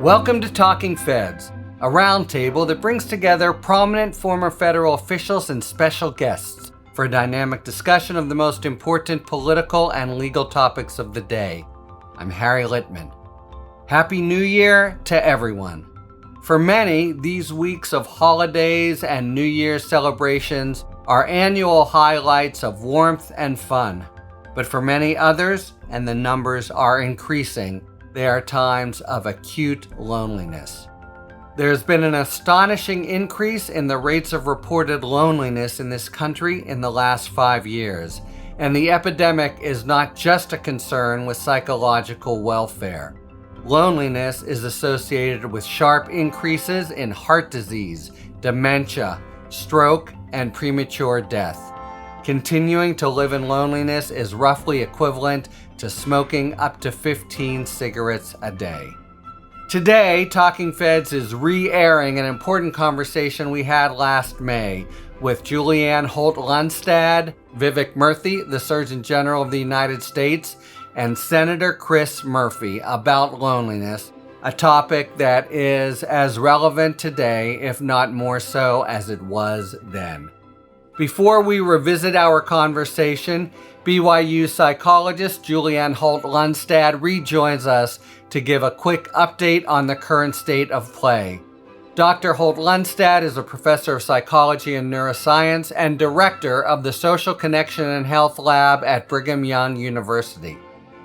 Welcome to Talking Feds, a roundtable that brings together prominent former federal officials and special guests for a dynamic discussion of the most important political and legal topics of the day. I'm Harry Littman. Happy New Year to everyone. For many, these weeks of holidays and New Year's celebrations are annual highlights of warmth and fun. But for many others, and the numbers are increasing, they are times of acute loneliness. There's been an astonishing increase in the rates of reported loneliness in this country in the last 5 years, and the epidemic is not just a concern with psychological welfare. Loneliness is associated with sharp increases in heart disease, dementia, stroke, and premature death. Continuing to live in loneliness is roughly equivalent to smoking up to 15 cigarettes a day. Today, Talking Feds is re-airing an important conversation we had last May with Julianne Holt-Lunstad, Vivek Murthy, the Surgeon General of the United States, and Senator Chris Murphy about loneliness, a topic that is as relevant today, if not more so, as it was then. Before we revisit our conversation, BYU psychologist Julianne Holt-Lunstad rejoins us to give a quick update on the current state of play. Dr. Holt-Lunstad is a professor of psychology and neuroscience and director of the Social Connection and Health Lab at Brigham Young University.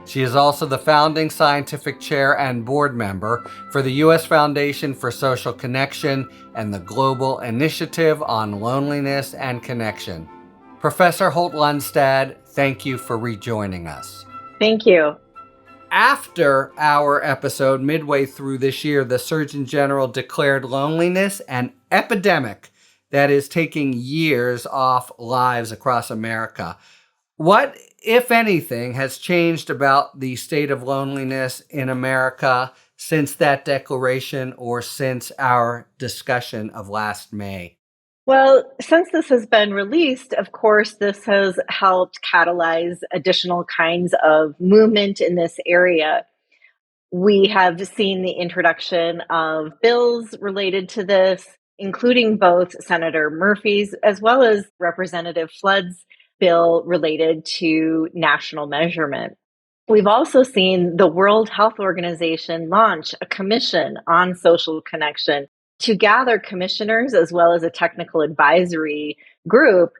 She is also the founding scientific chair and board member for the U.S. Foundation for Social Connection and the Global Initiative on Loneliness and Connection. Professor Holt-Lunstad, thank you for rejoining us. Thank you. After our episode, midway through this year, the Surgeon General declared loneliness an epidemic that is taking years off lives across America. What, if anything, has changed about the state of loneliness in America since that declaration or since our discussion of last May? Well, since this has been released, of course, this has helped catalyze additional kinds of movement in this area. We have seen the introduction of bills related to this, including both Senator Murphy's as well as Representative Flood's bill related to national measurement. We've also seen the World Health Organization launch a commission on social connection to gather commissioners as well as a technical advisory group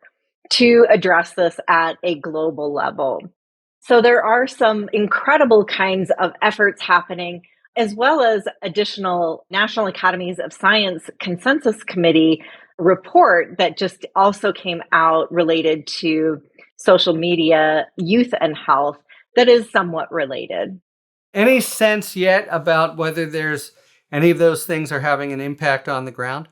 to address this at a global level. So there are some incredible kinds of efforts happening, as well as additional National Academies of Science Consensus Committee report that just also came out related to social media, youth, and health that is somewhat related. Any sense yet about whether there's any of those things are having an impact on the ground?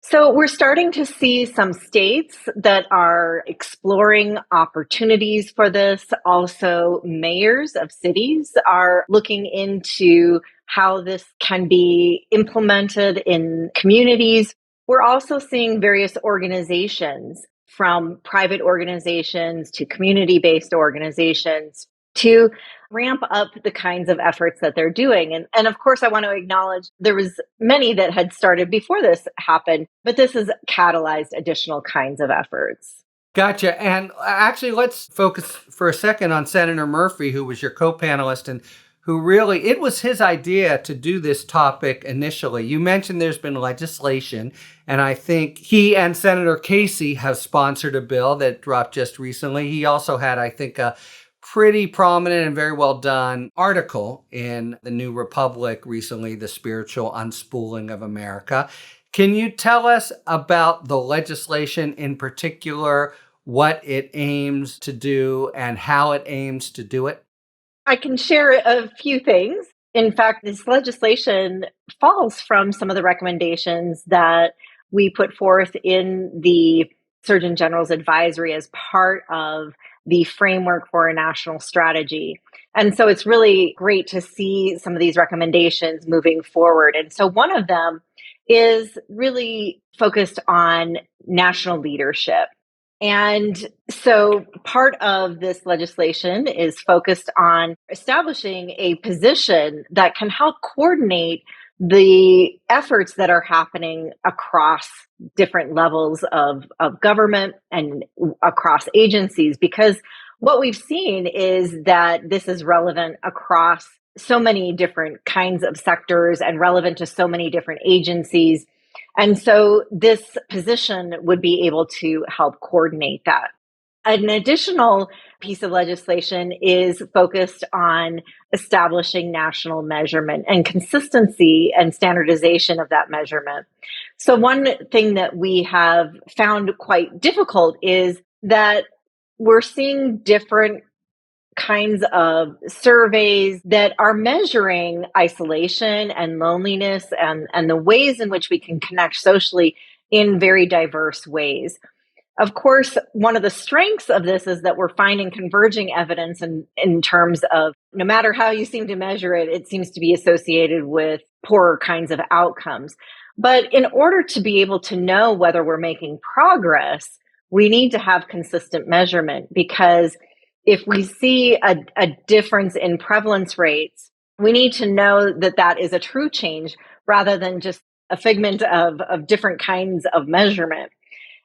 So we're starting to see some states that are exploring opportunities for this. Also, mayors of cities are looking into how this can be implemented in communities. We're also seeing various organizations, from private organizations to community-based organizations, to ramp up the kinds of efforts that they're doing. And of course, I want to acknowledge there was many that had started before this happened, but this has catalyzed additional kinds of efforts. Gotcha. And actually, let's focus for a second on Senator Murphy, who was your co-panelist and who really, it was his idea to do this topic initially. You mentioned there's been legislation, and I think he and Senator Casey have sponsored a bill that dropped just recently. He also had, I think, a pretty prominent and very well done article in the New Republic recently, The Spiritual Unspooling of America. Can you tell us about the legislation in particular, what it aims to do and how it aims to do it? I can share a few things. In fact, this legislation falls from some of the recommendations that we put forth in the Surgeon General's advisory as part of the framework for a national strategy. And so it's really great to see some of these recommendations moving forward. And so one of them is really focused on national leadership. And so part of this legislation is focused on establishing a position that can help coordinate the efforts that are happening across different levels of government and across agencies, because what we've seen is that this is relevant across so many different kinds of sectors and relevant to so many different agencies. And so this position would be able to help coordinate that. An additional piece of legislation is focused on establishing national measurement and consistency and standardization of that measurement. So one thing that we have found quite difficult is that we're seeing different kinds of surveys that are measuring isolation and loneliness and the ways in which we can connect socially in very diverse ways. Of course, one of the strengths of this is that we're finding converging evidence in terms of no matter how you seem to measure it, it seems to be associated with poorer kinds of outcomes. But in order to be able to know whether we're making progress, we need to have consistent measurement, because if we see a difference in prevalence rates, we need to know that that is a true change rather than just a figment of different kinds of measurement.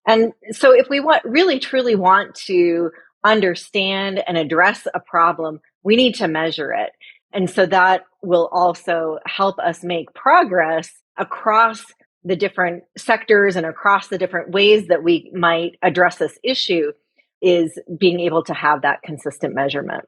And so if we really truly want to understand and address a problem, we need to measure it. And so that will also help us make progress across the different sectors and across the different ways that we might address this issue, is being able to have that consistent measurement.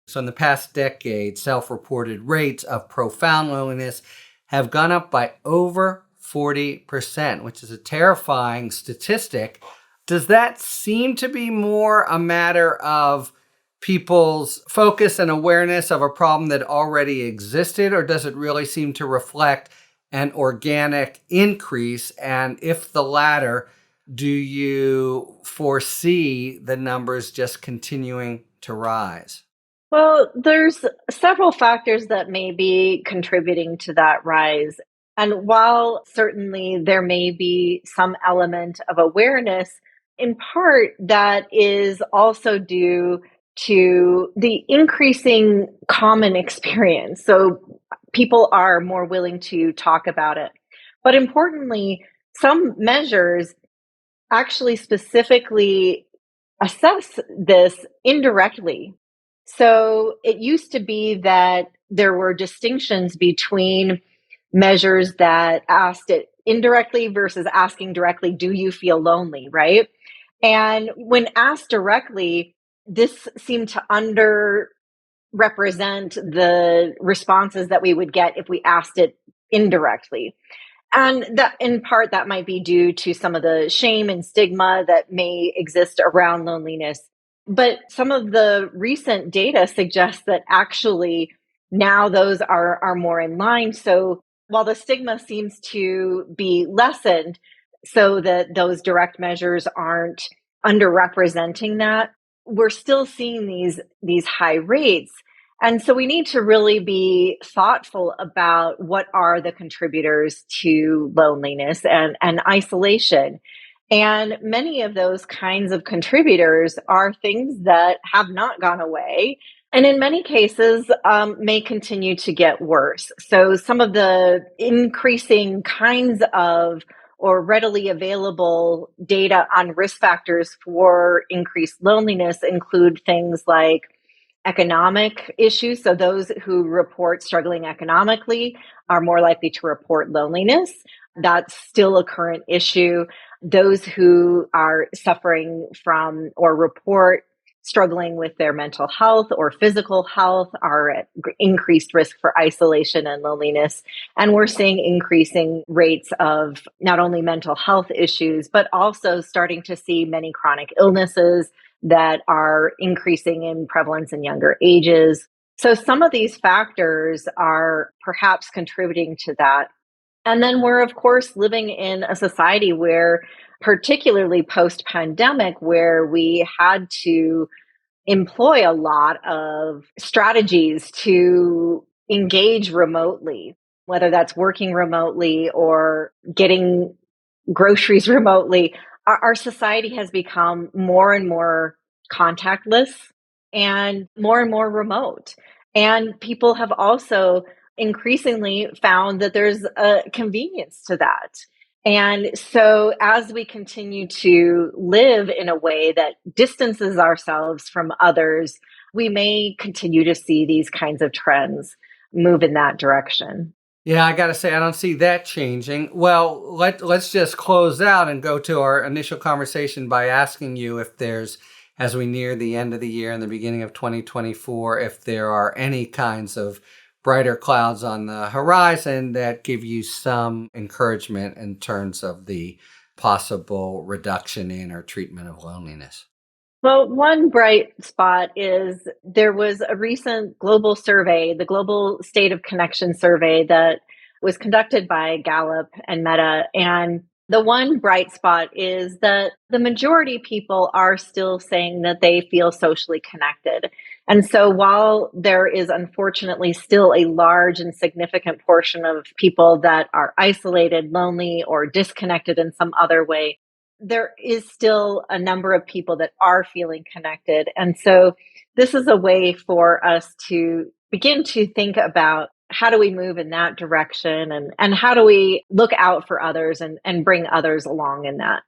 So in the past decade, self-reported rates of profound loneliness have gone up by over 40%, which is a terrifying statistic. Does that seem to be more a matter of people's focus and awareness of a problem that already existed, or does it really seem to reflect an organic increase? And if the latter, do you foresee the numbers just continuing to rise? Well, there's several factors that may be contributing to that rise. And while certainly there may be some element of awareness, in part that is also due to the increasing common experience. So people are more willing to talk about it. But importantly, some measures actually specifically assess this indirectly. So it used to be that there were distinctions between measures that asked it indirectly versus asking directly, do you feel lonely, right? And when asked directly, this seemed to underrepresent the responses that we would get if we asked it indirectly. And that, in part, that might be due to some of the shame and stigma that may exist around loneliness. But some of the recent data suggests that actually now those are more in line. So while the stigma seems to be lessened, so that those direct measures aren't underrepresenting that, we're still seeing these high rates. And so we need to really be thoughtful about what are the contributors to loneliness and isolation. And many of those kinds of contributors are things that have not gone away, and in many cases may continue to get worse. So some of the increasing kinds of or readily available data on risk factors for increased loneliness include things like economic issues. So those who report struggling economically are more likely to report loneliness. That's still a current issue. Those who are suffering from or report struggling with their mental health or physical health are at increased risk for isolation and loneliness. And we're seeing increasing rates of not only mental health issues, but also starting to see many chronic illnesses that are increasing in prevalence in younger ages. So some of these factors are perhaps contributing to that. And then we're, of course, living in a society where, particularly post-pandemic, where we had to employ a lot of strategies to engage remotely, whether that's working remotely or getting groceries remotely. Our society has become more and more contactless and more remote. And people have also increasingly found that there's a convenience to that. And so, as we continue to live in a way that distances ourselves from others, we may continue to see these kinds of trends move in that direction. Yeah, I got to say, I don't see that changing. Well, let's just close out and go to our initial conversation by asking you if there's, as we near the end of the year and the beginning of 2024, if there are any kinds of brighter clouds on the horizon that give you some encouragement in terms of the possible reduction in or treatment of loneliness. Well, one bright spot is there was a recent global survey, the Global State of Connection survey that was conducted by Gallup and Meta. And the one bright spot is that the majority of people are still saying that they feel socially connected. And so while there is unfortunately still a large and significant portion of people that are isolated, lonely, or disconnected in some other way, there is still a number of people that are feeling connected. And so this is a way for us to begin to think about how do we move in that direction, and how do we look out for others and bring others along in that.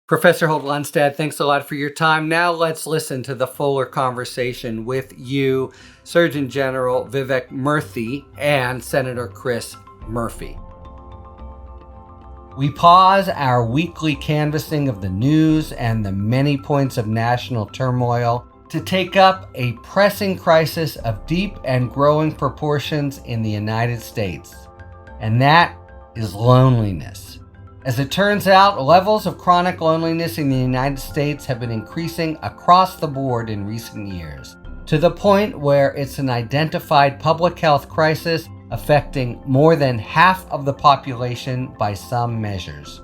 Professor Holt-Lunstad, thanks a lot for your time. Now let's listen to the fuller conversation with you, Surgeon General Vivek Murthy, and Senator Chris Murphy. We pause our weekly canvassing of the news and the many points of national turmoil to take up a pressing crisis of deep and growing proportions in the United States, and that is loneliness. As it turns out, levels of chronic loneliness in the United States have been increasing across the board in recent years, to the point where it's an identified public health crisis affecting more than half of the population by some measures.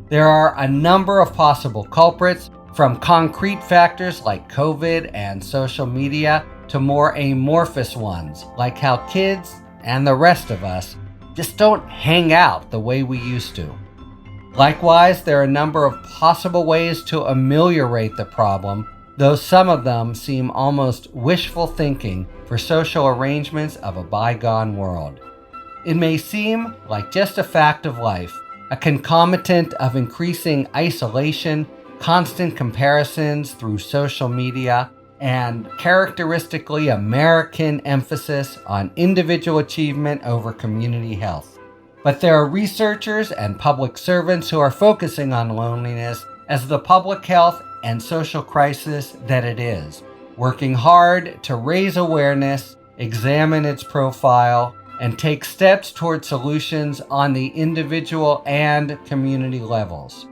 There are a number of possible culprits, from concrete factors like COVID and social media to more amorphous ones, like how kids and the rest of us just don't hang out the way we used to. Likewise, there are a number of possible ways to ameliorate the problem, though some of them seem almost wishful thinking for social arrangements of a bygone world. It may seem like just a fact of life, a concomitant of increasing isolation, constant comparisons through social media, and characteristically American emphasis on individual achievement over community health. But there are researchers and public servants who are focusing on loneliness as the public health and social crisis that it is, working hard to raise awareness, examine its profile, and take steps toward solutions on the individual and community levels.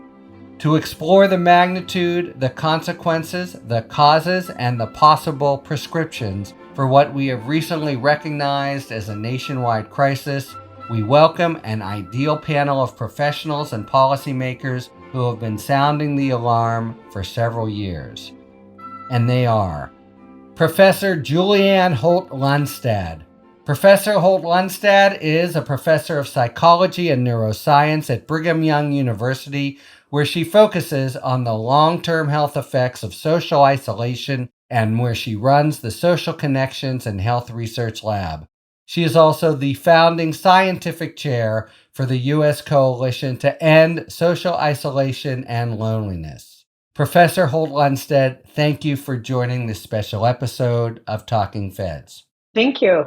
To explore the magnitude, the consequences, the causes, and the possible prescriptions for what we have recently recognized as a nationwide crisis, we welcome an ideal panel of professionals and policymakers who have been sounding the alarm for several years. And they are Professor Julianne Holt-Lunstad. Professor Holt-Lunstad is a professor of psychology and neuroscience at Brigham Young University, where she focuses on the long-term health effects of social isolation and where she runs the Social Connections and Health Research Lab. She is also the founding scientific chair for the U.S. Coalition to End Social Isolation and Loneliness. Professor Holt-Lunstad, thank you for joining this special episode of Talking Feds. Thank you.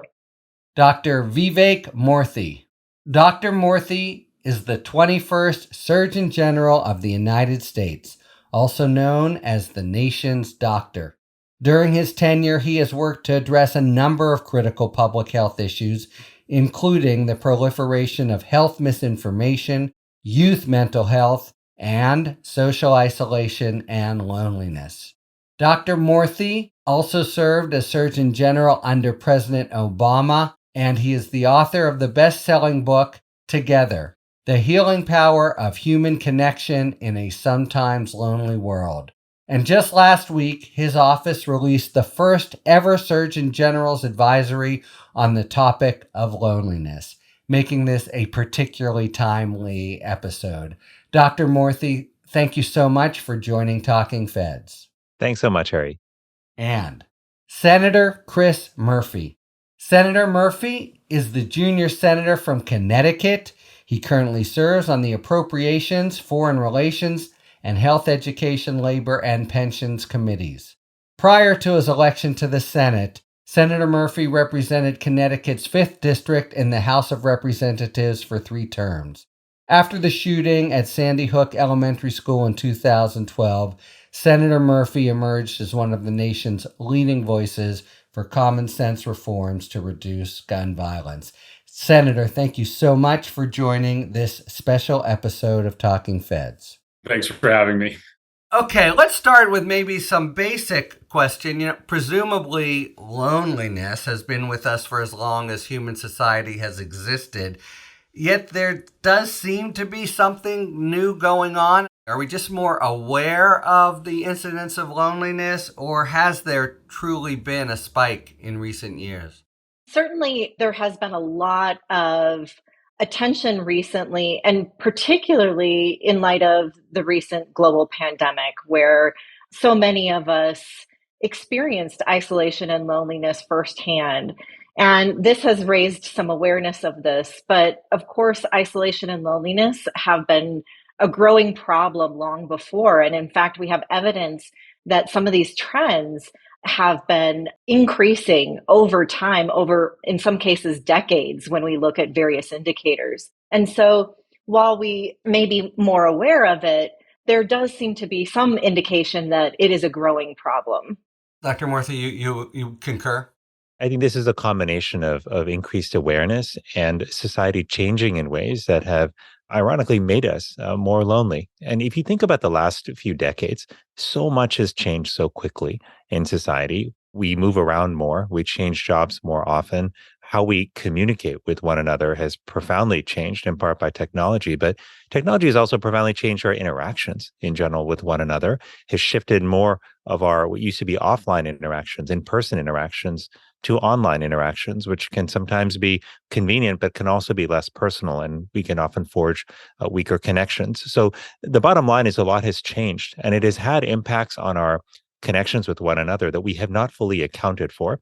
Dr. Vivek Murthy. Dr. Murthy is the 21st Surgeon General of the United States, also known as the nation's doctor. During his tenure, he has worked to address a number of critical public health issues, including the proliferation of health misinformation, youth mental health, and social isolation and loneliness. Dr. Murthy also served as Surgeon General under President Obama, and he is the author of the best-selling book, Together: The Healing Power of Human Connection in a Sometimes Lonely World. And just last week, his office released the first ever Surgeon General's advisory on the topic of loneliness, making this a particularly timely episode. Dr. Murthy, thank you so much for joining Talking Feds. Thanks so much, Harry. And Senator Chris Murphy. Senator Murphy is the junior senator from Connecticut. He currently serves on the Appropriations, Foreign Relations, and Health, Education, Labor, and Pensions committees. Prior to his election to the Senate, Senator Murphy represented Connecticut's 5th District in the House of Representatives for 3 terms. After the shooting at Sandy Hook Elementary School in 2012, Senator Murphy emerged as one of the nation's leading voices for common sense reforms to reduce gun violence. Senator, thank you so much for joining this special episode of Talking Feds. Thanks for having me. Okay, let's start with maybe some basic question. Presumably loneliness has been with us for as long as human society has existed. Yet there does seem to be something new going on. Are we just more aware of the incidence of loneliness, or has there truly been a spike in recent years? Certainly, there has been a lot of attention recently, and particularly in light of the recent global pandemic, where so many of us experienced isolation and loneliness firsthand. And this has raised some awareness of this. But of course, isolation and loneliness have been a growing problem long before. And in fact, we have evidence that some of these trends have been increasing over time, over, in some cases, decades, when we look at various indicators. And so while we may be more aware of it, there does seem to be some indication that it is a growing problem. Dr. Murthy, you concur? I think this is a combination of increased awareness and society changing in ways that have ironically made us more lonely. And if you think about the last few decades, so much has changed so quickly in society. We move around more, we change jobs more often. How we communicate with one another has profoundly changed, in part by technology, but technology has also profoundly changed our interactions in general with one another, has shifted more of our what used to be offline interactions, in-person interactions, to online interactions, which can sometimes be convenient, but can also be less personal, and we can often forge weaker connections. So the bottom line is a lot has changed, and it has had impacts on our connections with one another that we have not fully accounted for.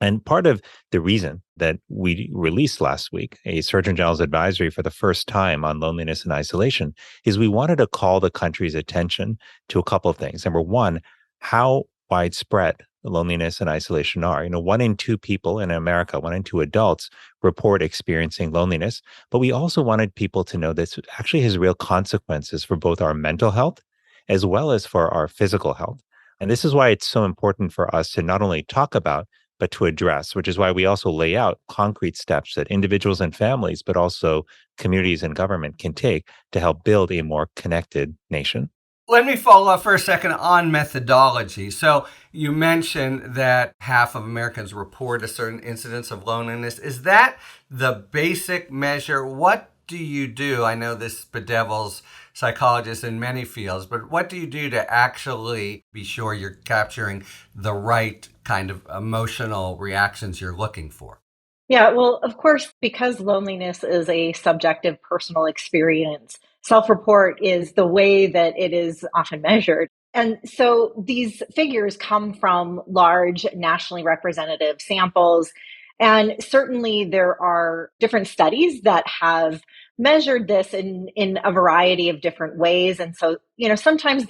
And part of the reason that we released last week a Surgeon General's advisory for the first time on loneliness and isolation is we wanted to call the country's attention to a couple of things. Number one, how widespread loneliness and isolation are. 1 in 2 people in America, 1 in 2 adults report experiencing loneliness. But we also wanted people to know this actually has real consequences for both our mental health as well as for our physical health. And this is why it's so important for us to not only talk about, but to address, which is why we also lay out concrete steps that individuals and families, but also communities and government can take to help build a more connected nation. Let me follow up for a second on methodology. So you mentioned that half of Americans report a certain incidence of loneliness. Is that the basic measure? What do you do? I know this bedevils psychologists in many fields, but what do you do to actually be sure you're capturing the right kind of emotional reactions you're looking for? Yeah, well, of course, because loneliness is a subjective personal experience, self-report is the way that it is often measured. And so these figures come from large nationally representative samples. And certainly there are different studies that have measured this in a variety of different ways. And so, sometimes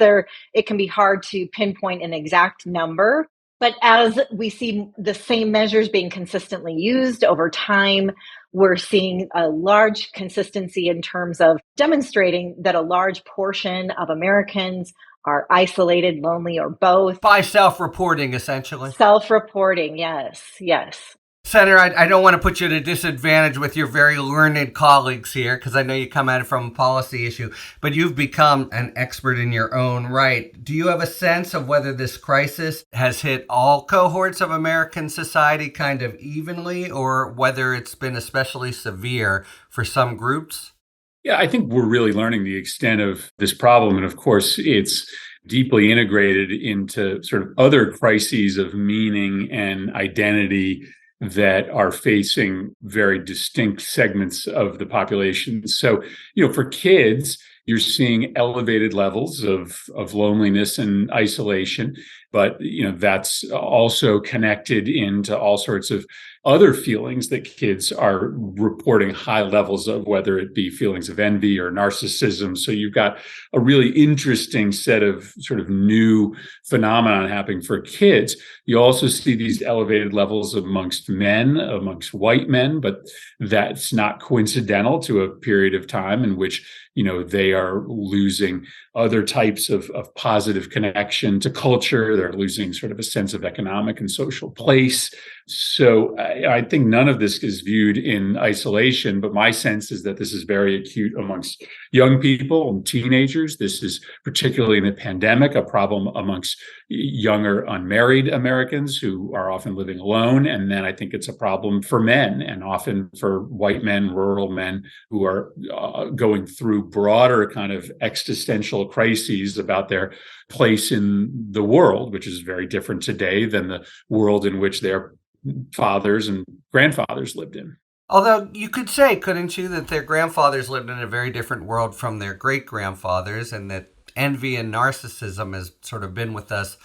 it can be hard to pinpoint an exact number. But as we see the same measures being consistently used over time, we're seeing a large consistency in terms of demonstrating that a large portion of Americans are isolated, lonely, or both. By self-reporting, essentially. Self-reporting, yes. Senator, I don't want to put you at a disadvantage with your very learned colleagues here, because I know you come at it from a policy issue, but you've become an expert in your own right. Do you have a sense of whether this crisis has hit all cohorts of American society kind of evenly, or whether it's been especially severe for some groups? Yeah, I think we're really learning the extent of this problem. And of course, it's deeply integrated into sort of other crises of meaning and identity that are facing very distinct segments of the population. So, for kids, you're seeing elevated levels of loneliness and isolation. But, that's also connected into all sorts of other feelings that kids are reporting high levels of, whether it be feelings of envy or narcissism. So you've got a really interesting set of sort of new phenomenon happening for kids. You also see these elevated levels amongst men, amongst white men, but that's not coincidental to a period of time in which, they are losing other types of positive connection to culture. They're losing sort of a sense of economic and social place. So I think none of this is viewed in isolation, but my sense is that this is very acute amongst young people and teenagers. This is particularly in the pandemic, a problem amongst younger unmarried Americans who are often living alone. And then I think it's a problem for men, and often for white men, rural men who are going through broader kind of existential crises about their place in the world, which is very different today than the world in which their fathers and grandfathers lived in. Although you could say, couldn't you, that their grandfathers lived in a very different world from their great-grandfathers, and that envy and narcissism has sort of been with us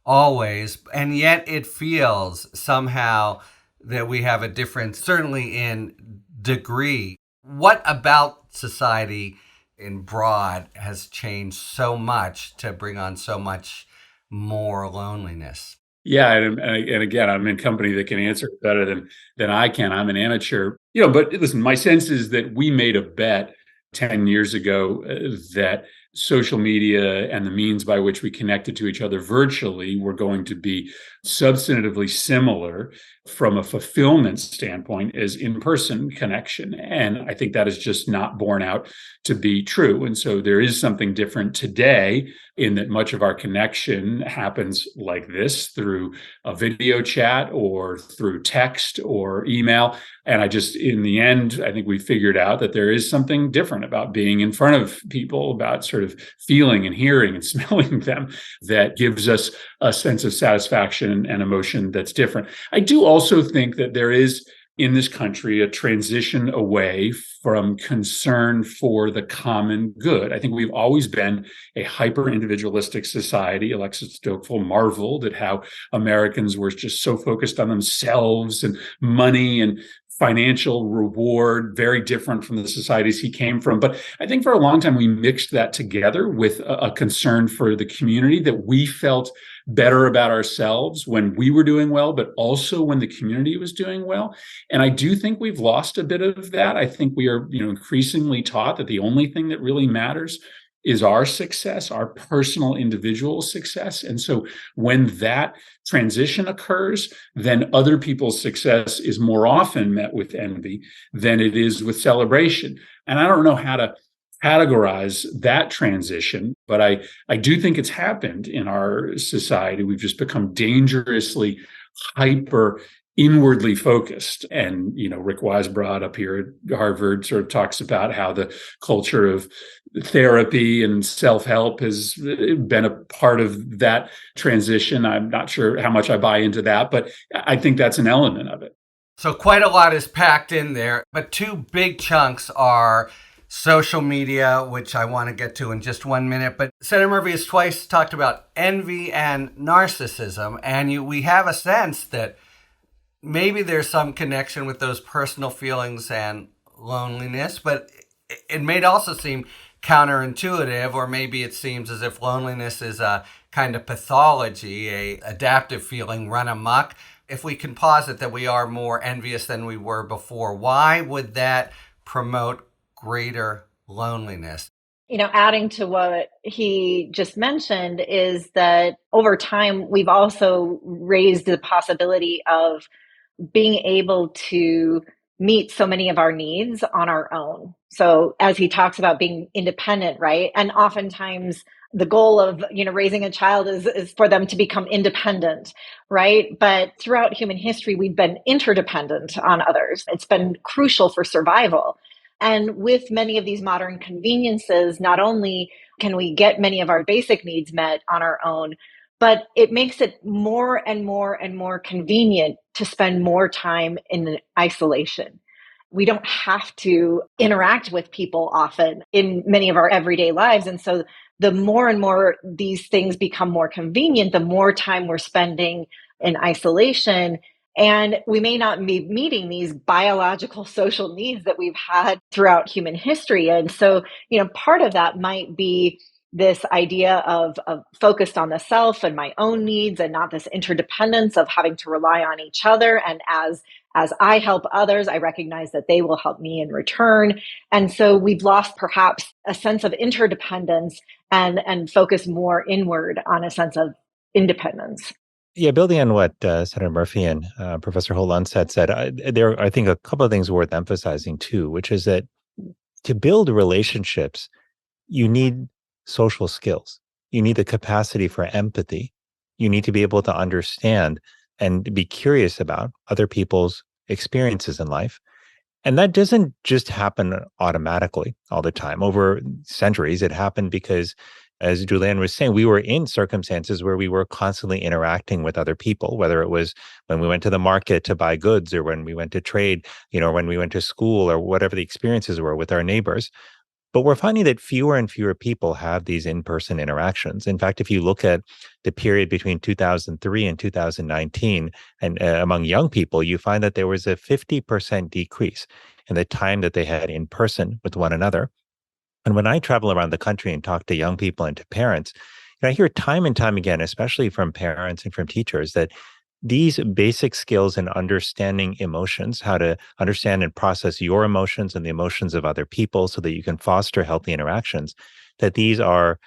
always, and yet it feels somehow that we have a difference, certainly in degree. What about society in broad has changed so much to bring on so much more loneliness? Yeah, and again, I'm in company that can answer it better than I can. I'm an amateur, But listen, my sense is that we made a bet 10 years ago that social media and the means by which we connected to each other virtually were going to be substantively similar from a fulfillment standpoint as in-person connection. And I think that is just not borne out to be true. And so there is something different today in that much of our connection happens like this, through a video chat or through text or email. And in the end, I think we figured out that there is something different about being in front of people, about sort of feeling and hearing and smelling them, that gives us a sense of satisfaction and emotion that's different. I do also think that there is in this country a transition away from concern for the common good. I think we've always been a hyper-individualistic society. Alexis Stokeful marveled at how Americans were just so focused on themselves and money and financial reward, very different from the societies he came from. But I think for a long time, we mixed that together with a concern for the community, that we felt better about ourselves when we were doing well, but also when the community was doing well. And I do think we've lost a bit of that. I think we are, increasingly taught that the only thing that really matters is our success, our personal individual success. And so when that transition occurs, then other people's success is more often met with envy than it is with celebration. And I don't know how to categorize that transition, but I do think it's happened in our society. We've just become dangerously hyper inwardly focused. And, Rick Weisbrod up here at Harvard sort of talks about how the culture of therapy and self-help has been a part of that transition. I'm not sure how much I buy into that, but I think that's an element of it. So quite a lot is packed in there, but two big chunks are social media, which I want to get to in just 1 minute. But Senator Murphy has twice talked about envy and narcissism, and we have a sense that maybe there's some connection with those personal feelings and loneliness, but it may also seem counterintuitive, or maybe it seems as if loneliness is a kind of pathology, a adaptive feeling run amok. If we can posit that we are more envious than we were before, why would that promote greater loneliness? Adding to what he just mentioned is that over time, we've also raised the possibility of being able to meet so many of our needs on our own. So as he talks about being independent, right? And oftentimes the goal of, raising a child is for them to become independent, right? But throughout human history, we've been interdependent on others. It's been crucial for survival. And with many of these modern conveniences, not only can we get many of our basic needs met on our own, but it makes it more and more and more convenient to spend more time in isolation. We don't have to interact with people often in many of our everyday lives. And so the more and more these things become more convenient, the more time we're spending in isolation. And we may not be meeting these biological social needs that we've had throughout human history. And so, part of that might be this idea of focused on the self and my own needs, and not this interdependence of having to rely on each other. And as I help others, I recognize that they will help me in return. And so we've lost perhaps a sense of interdependence and focus more inward on a sense of independence. Yeah, building on what Senator Murphy and Professor Holt-Lunstad said, there are, I think, a couple of things worth emphasizing too, which is that to build relationships, you need social skills. You need the capacity for empathy. You need to be able to understand and be curious about other people's experiences in life. And that doesn't just happen automatically all the time. Over centuries, it happened because, as Julianne was saying, we were in circumstances where we were constantly interacting with other people, whether it was when we went to the market to buy goods, or when we went to trade, when we went to school, or whatever the experiences were with our neighbors. But we're finding that fewer and fewer people have these in-person interactions. In fact, if you look at the period between 2003 and 2019, and among young people, you find that there was a 50% decrease in the time that they had in person with one another. And when I travel around the country and talk to young people and to parents, I hear time and time again, especially from parents and from teachers, that these basic skills in understanding emotions, how to understand and process your emotions and the emotions of other people so that you can foster healthy interactions, that these are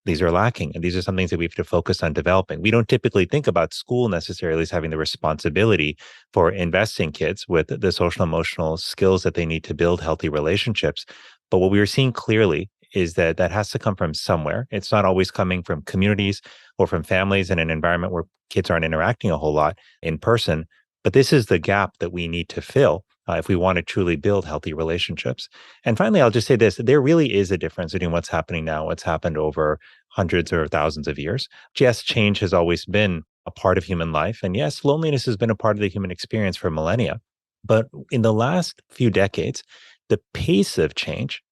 lacking. And these are some things that we have to focus on developing. We don't typically think about school necessarily as having the responsibility for investing kids with the social emotional skills that they need to build healthy relationships. But what we are seeing clearly is that that has to come from somewhere. It's not always coming from communities or from families in an environment where kids aren't interacting a whole lot in person. But this is the gap that we need to fill if we want to truly build healthy relationships. And finally, I'll just say this: there really is a difference between what's happening now, what's happened over hundreds or thousands of years. Yes, change has always been a part of human life. And yes, loneliness has been a part of the human experience for millennia. But in the last few decades, the pace of change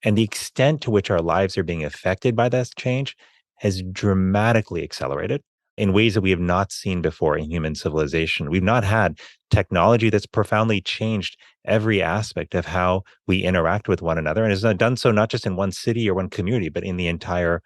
and the extent to which our lives are being affected by that change has dramatically accelerated in ways that we have not seen before in human civilization. We've not had technology that's profoundly changed every aspect of how we interact with one another. And has done so not just in one city or one community, but in the entire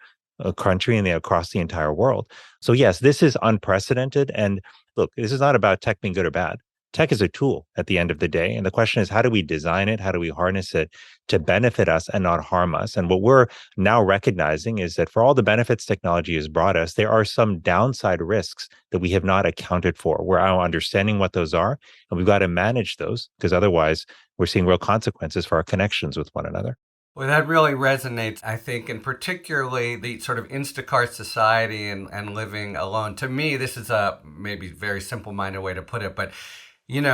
country and across the entire world. So yes, this is unprecedented. And look, this is not about tech being good or bad. Tech is a tool at the end of the day. And the question is, how do we design it? How do we harness it to benefit us and not harm us? And what we're now recognizing is that for all the benefits technology has brought us, there are some downside risks that we have not accounted for. We're now understanding what those are, and we've got to manage those, because otherwise we're seeing real consequences for our connections with one another. Well, that really resonates, I think, and particularly the sort of Instacart society and living alone. To me, this is a maybe very simple-minded way to put it, but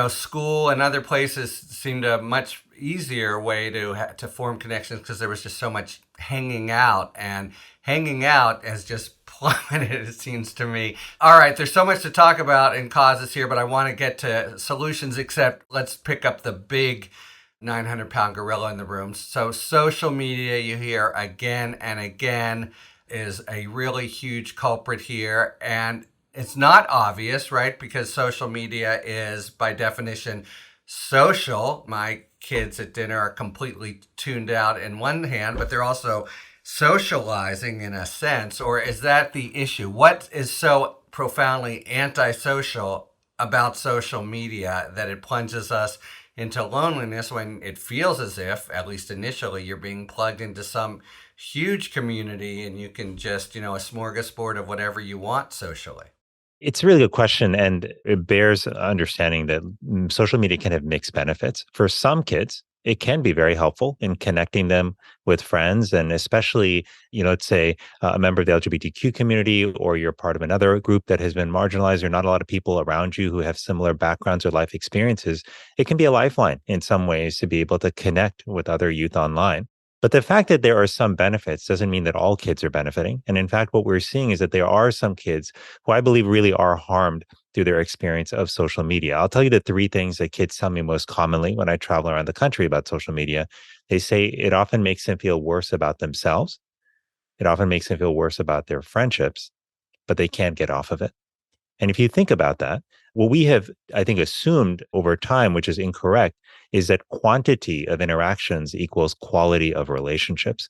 school and other places seemed a much easier way to form connections because there was just so much hanging out, and hanging out has just plummeted, it seems to me. All right, there's so much to talk about and causes here, but I want to get to solutions, except let's pick up the big 900-pound gorilla in the room. So social media, you hear again and again, is a really huge culprit here. And it's not obvious, right? Because social media is, by definition, social. My kids at dinner are completely tuned out in one hand, but they're also socializing in a sense. Or is that the issue? What is so profoundly antisocial about social media that it plunges us into loneliness when it feels as if, at least initially, you're being plugged into some huge community and you can just, a smorgasbord of whatever you want socially? It's a really good question, and it bears understanding that social media can have mixed benefits. For some kids, it can be very helpful in connecting them with friends, and especially, let's say a member of the LGBTQ community, or you're part of another group that has been marginalized, or not a lot of people around you who have similar backgrounds or life experiences. It can be a lifeline in some ways to be able to connect with other youth online. But the fact that there are some benefits doesn't mean that all kids are benefiting. And in fact, what we're seeing is that there are some kids who I believe really are harmed through their experience of social media. I'll tell you the three things that kids tell me most commonly when I travel around the country about social media. They say it often makes them feel worse about themselves. It often makes them feel worse about their friendships, but they can't get off of it. And if you think about that, what we have, I think, assumed over time, which is incorrect, is that quantity of interactions equals quality of relationships.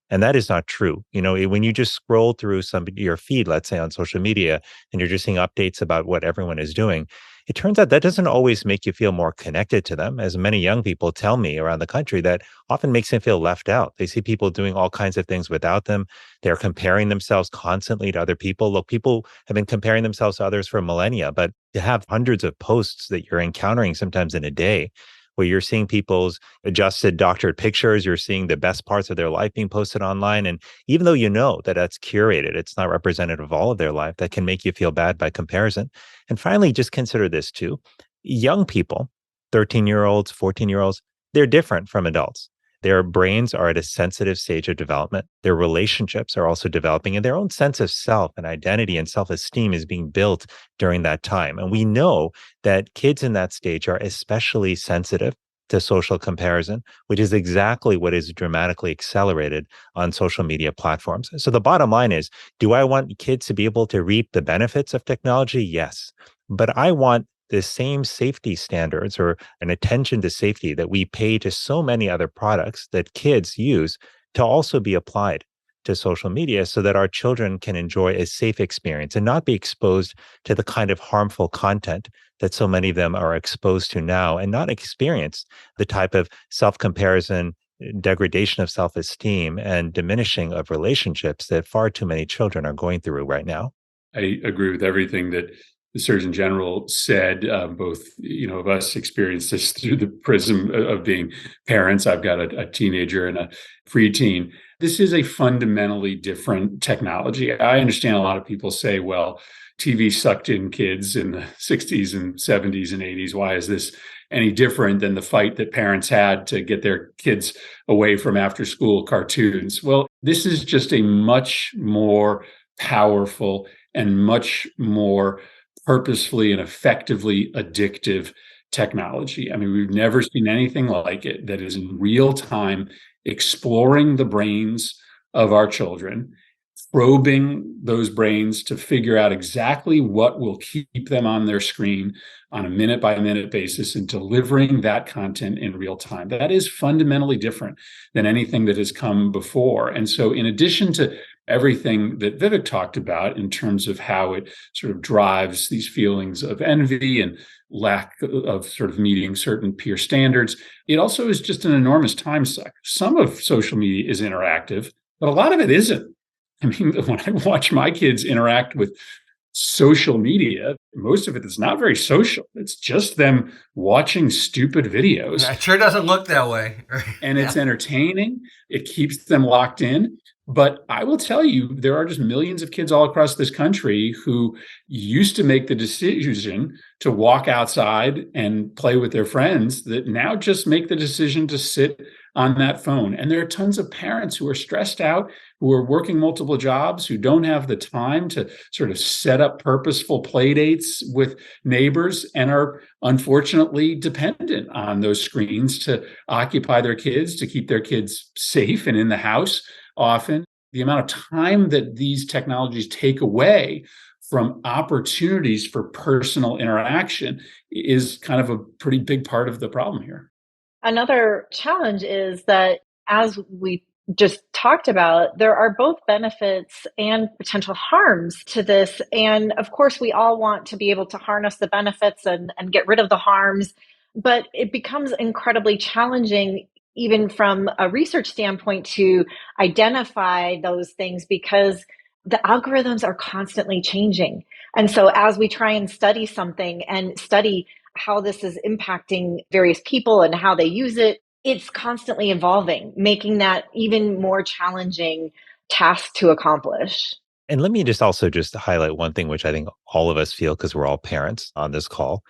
And that is not true. When you just scroll through your feed, let's say on social media, and you're just seeing updates about what everyone is doing, it turns out that doesn't always make you feel more connected to them. As many young people tell me around the country, that often makes them feel left out. They see people doing all kinds of things without them. They're comparing themselves constantly to other people. Look, people have been comparing themselves to others for millennia, but to have hundreds of posts that you're encountering sometimes in a day, where you're seeing people's adjusted, doctored pictures, you're seeing the best parts of their life being posted online. And even though you know that that's curated, it's not representative of all of their life, that can make you feel bad by comparison. And finally, just consider this too. Young people, 13-year-olds, 14-year-olds, they're different from adults. Their brains are at a sensitive stage of development. Their relationships are also developing, and their own sense of self and identity and self-esteem is being built during that time. And we know that kids in that stage are especially sensitive to social comparison, which is exactly what is dramatically accelerated on social media platforms. So the bottom line is, do I want kids to be able to reap the benefits of technology? Yes. But I want the same safety standards or an attention to safety that we pay to so many other products that kids use to also be applied to social media, so that our children can enjoy a safe experience and not be exposed to the kind of harmful content that so many of them are exposed to now, and not experience the type of self-comparison, degradation of self-esteem, and diminishing of relationships that far too many children are going through right now. I agree with everything that the Surgeon General said. Both, of us experienced this through the prism of being parents. I've got a teenager and a preteen. This is a fundamentally different technology. I understand a lot of people say, well, TV sucked in kids in the 60s and 70s and 80s. Why is this any different than the fight that parents had to get their kids away from after school cartoons? Well, this is just a much more powerful and much more purposefully and effectively addictive technology. I mean, we've never seen anything like it, that is in real time exploring the brains of our children, probing those brains to figure out exactly what will keep them on their screen on a minute by minute basis, and delivering that content in real time. That is fundamentally different than anything that has come before. And so, in addition to everything that Vivek talked about in terms of how it sort of drives these feelings of envy and lack of sort of meeting certain peer standards, it also is just an enormous time suck. Some of social media is interactive, but a lot of it isn't. I mean, when I watch my kids interact with social media, most of it is not very social. It's just them watching stupid videos. It sure doesn't look that way. And it's entertaining. It keeps them locked in. But I will tell you, there are just millions of kids all across this country who used to make the decision to walk outside and play with their friends, that now just make the decision to sit on that phone. And there are tons of parents who are stressed out, who are working multiple jobs, who don't have the time to sort of set up purposeful play dates with neighbors, and are unfortunately dependent on those screens to occupy their kids, to keep their kids safe and in the house. Often, the amount of time that these technologies take away from opportunities for personal interaction is kind of a pretty big part of the problem here. Another challenge is that, as we just talked about, there are both benefits and potential harms to this. And of course, we all want to be able to harness the benefits and get rid of the harms, but it becomes incredibly challenging, even from a research standpoint, to identify those things, because the algorithms are constantly changing. And so as we try and study something and study how this is impacting various people and how they use it, it's constantly evolving, making that even more challenging task to accomplish. And let me just highlight one thing, which I think all of us feel, because we're all parents on this call,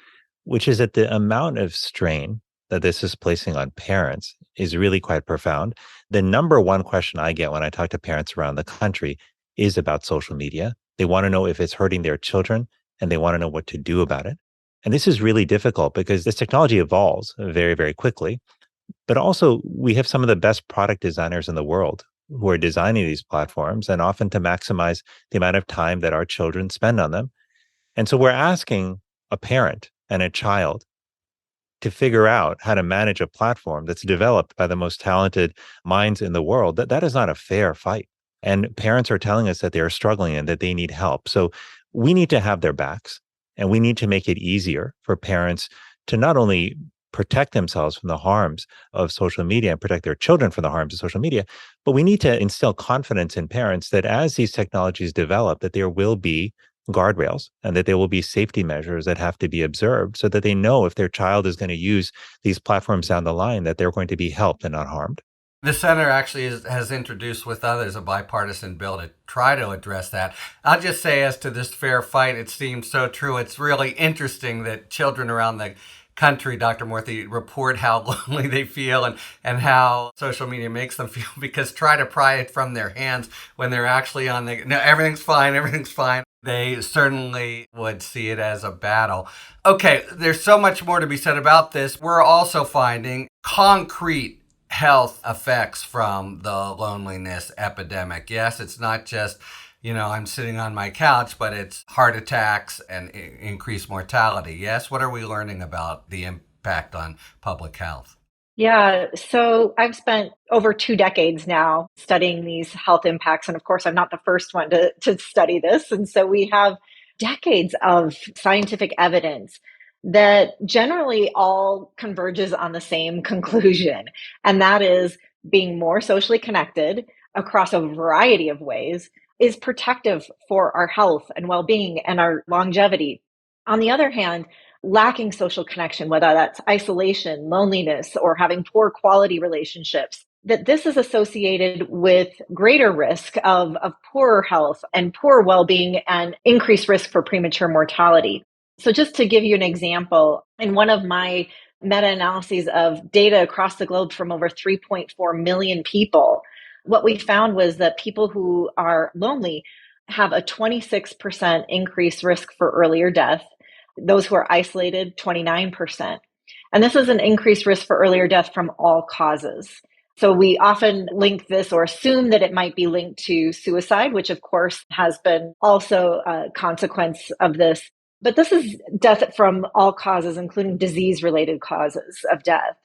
which is that the amount of strain that this is placing on parents is really quite profound. The number one question I get when I talk to parents around the country is about social media. They want to know if it's hurting their children, and they want to know what to do about it. And this is really difficult because this technology evolves very, very quickly. But also, we have some of the best product designers in the world who are designing these platforms, and often to maximize the amount of time that our children spend on them. And so we're asking a parent and a child to figure out how to manage a platform that's developed by the most talented minds in the world. That is not a fair fight. And parents are telling us that they are struggling and that they need help. So we need to have their backs, and we need to make it easier for parents to not only protect themselves from the harms of social media and protect their children from the harms of social media, but we need to instill confidence in parents that as these technologies develop, that there will be guardrails and that there will be safety measures that have to be observed so that they know if their child is going to use these platforms down the line, that they're going to be helped and not harmed. The center actually has introduced with others a bipartisan bill to try to address that. I'll just say, as to this fair fight, it seems so true. It's really interesting that children around the country, Dr. Murthy, report how lonely they feel and how social media makes them feel, because try to pry it from their hands when they're actually on the, no, everything's fine. They certainly would see it as a battle. Okay, there's so much more to be said about this. We're also finding concrete health effects from the loneliness epidemic. Yes, it's not just, I'm sitting on my couch, but it's heart attacks and increased mortality. Yes, what are we learning about the impact on public health? Yeah, so I've spent over 2 decades now studying these health impacts. And of course, I'm not the first one to study this. And so we have decades of scientific evidence that generally all converges on the same conclusion. And that is, being more socially connected across a variety of ways is protective for our health and well-being and our longevity. On the other hand, lacking social connection, whether that's isolation, loneliness, or having poor quality relationships, that this is associated with greater risk of poorer health and poor well-being and increased risk for premature mortality. So just to give you an example, in one of my meta-analyses of data across the globe from over 3.4 million people, what we found was that people who are lonely have a 26% increased risk for earlier death. Those who are isolated, 29%. And this is an increased risk for earlier death from all causes. So we often link this or assume that it might be linked to suicide, which of course has been also a consequence of this. But this is death from all causes, including disease-related causes of death.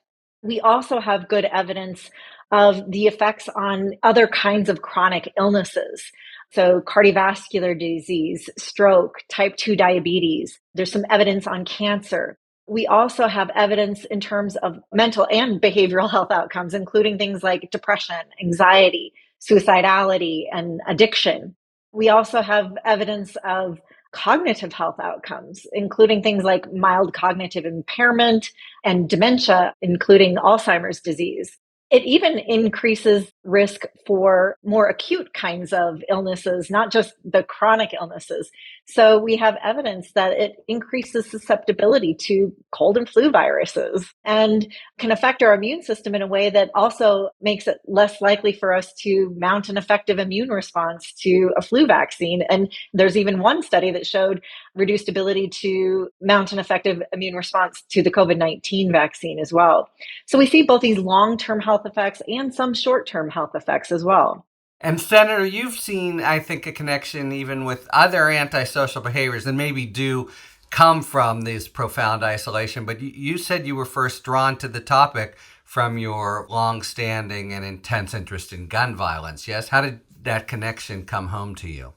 We also have good evidence of the effects on other kinds of chronic illnesses. So cardiovascular disease, stroke, type 2 diabetes. There's some evidence on cancer. We also have evidence in terms of mental and behavioral health outcomes, including things like depression, anxiety, suicidality, and addiction. We also have evidence of cognitive health outcomes, including things like mild cognitive impairment and dementia, including Alzheimer's disease. It even increases risk for more acute kinds of illnesses, not just the chronic illnesses. So we have evidence that it increases susceptibility to cold and flu viruses and can affect our immune system in a way that also makes it less likely for us to mount an effective immune response to a flu vaccine. And there's even one study that showed reduced ability to mount an effective immune response to the COVID-19 vaccine as well. So we see both these long-term health effects and some short-term health effects as well. And Senator, you've seen, I think, a connection even with other antisocial behaviors that maybe do come from this profound isolation. But you said you were first drawn to the topic from your long-standing and intense interest in gun violence. Yes? How did that connection come home to you?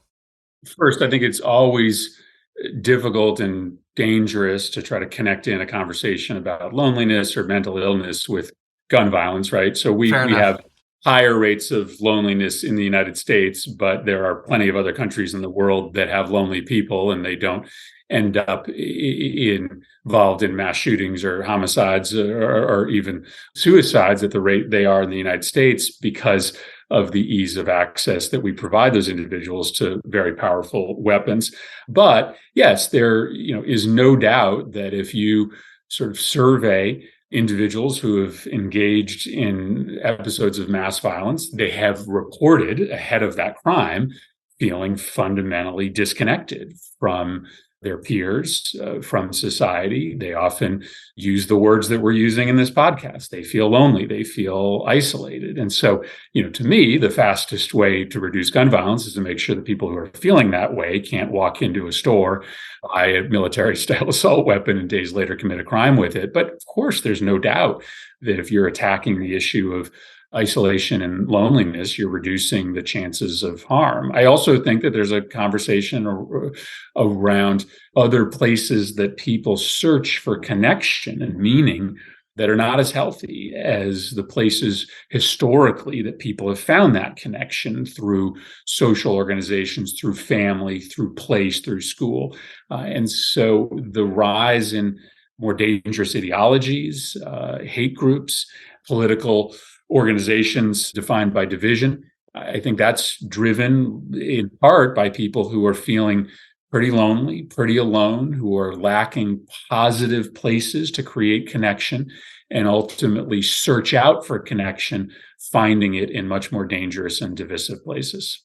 First, I think it's always difficult and dangerous to try to connect in a conversation about loneliness or mental illness with gun violence, right? So we have higher rates of loneliness in the United States, but there are plenty of other countries in the world that have lonely people, and they don't end up involved in mass shootings or homicides or even suicides at the rate they are in the United States because of the ease of access that we provide those individuals to very powerful weapons. But yes, there is no doubt that if you sort of survey individuals who have engaged in episodes of mass violence, they have reported ahead of that crime feeling fundamentally disconnected from their peers from society. They often use the words that we're using in this podcast. They feel lonely. They feel isolated. And so, to me, the fastest way to reduce gun violence is to make sure that people who are feeling that way can't walk into a store, buy a military-style assault weapon, and days later commit a crime with it. But of course, there's no doubt that if you're attacking the issue of isolation and loneliness, you're reducing the chances of harm. I also think that there's a conversation around other places that people search for connection and meaning that are not as healthy as the places historically that people have found that connection through social organizations, through family, through place, through school. And so the rise in more dangerous ideologies, hate groups, political organizations defined by division. I think that's driven in part by people who are feeling pretty lonely, pretty alone, who are lacking positive places to create connection and ultimately search out for connection, finding it in much more dangerous and divisive places.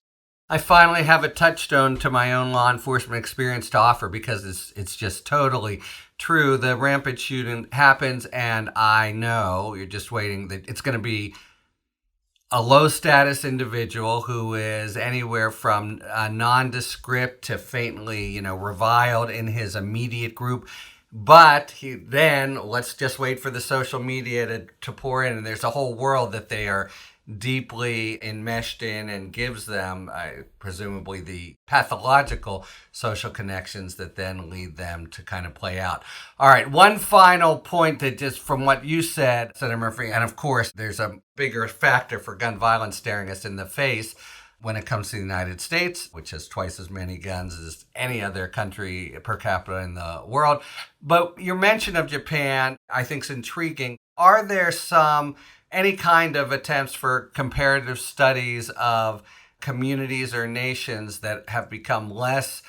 I finally have a touchstone to my own law enforcement experience to offer because it's just totally true. The rampant shooting happens, and I know you're just waiting that it's going to be a low status individual who is anywhere from nondescript to faintly, reviled in his immediate group. But let's just wait for the social media to pour in, and there's a whole world that they are deeply enmeshed in and gives them presumably the pathological social connections that then lead them to kind of play out. All right, one final point that just from what you said, Senator Murphy, and of course there's a bigger factor for gun violence staring us in the face when it comes to the United States, which has twice as many guns as any other country per capita in the world. But your mention of Japan, I think, is intriguing. Are there any kind of attempts for comparative studies of communities or nations that have become less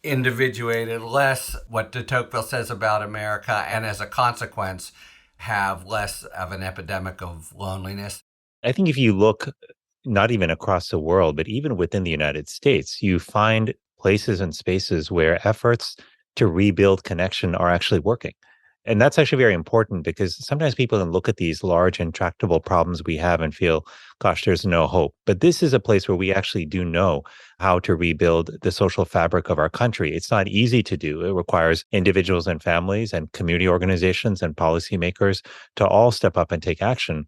individuated, less what de Tocqueville says about America, and as a consequence, have less of an epidemic of loneliness? I think if you look not even across the world, but even within the United States, you find places and spaces where efforts to rebuild connection are actually working. And that's actually very important because sometimes people can look at these large intractable problems we have and feel, gosh, there's no hope. But this is a place where we actually do know how to rebuild the social fabric of our country. It's not easy to do. It requires individuals and families and community organizations and policymakers to all step up and take action.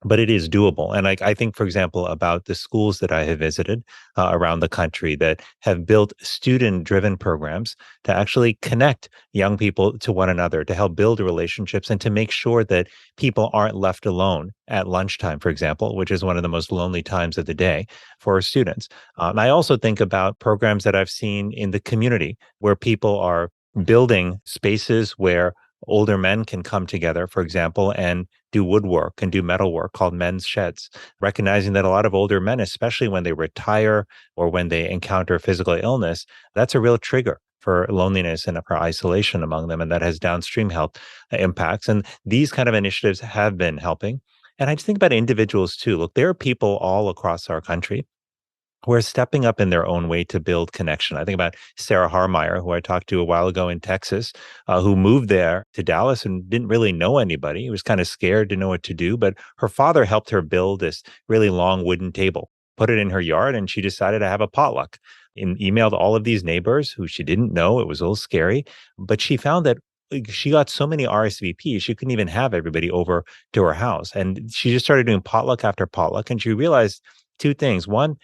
But it is doable. And I think, for example, about the schools that I have visited around the country that have built student-driven programs to actually connect young people to one another, to help build relationships and to make sure that people aren't left alone at lunchtime, for example, which is one of the most lonely times of the day for students. I also think about programs that I've seen in the community where people are building spaces where older men can come together, for example, and do woodwork and do metalwork called men's sheds, recognizing that a lot of older men, especially when they retire or when they encounter physical illness, that's a real trigger for loneliness and for isolation among them, and that has downstream health impacts. And these kind of initiatives have been helping. And I just think about individuals too. Look, there are people all across our country who are stepping up in their own way to build connection. I think about Sarah Harmeyer, who I talked to a while ago in Texas, who moved there to Dallas and didn't really know anybody. He was kind of scared to know what to do, but her father helped her build this really long wooden table, put it in her yard, and she decided to have a potluck and emailed all of these neighbors who she didn't know. It was a little scary, but she found that she got so many RSVPs, she couldn't even have everybody over to her house. And she just started doing potluck after potluck, and she realized two things. One,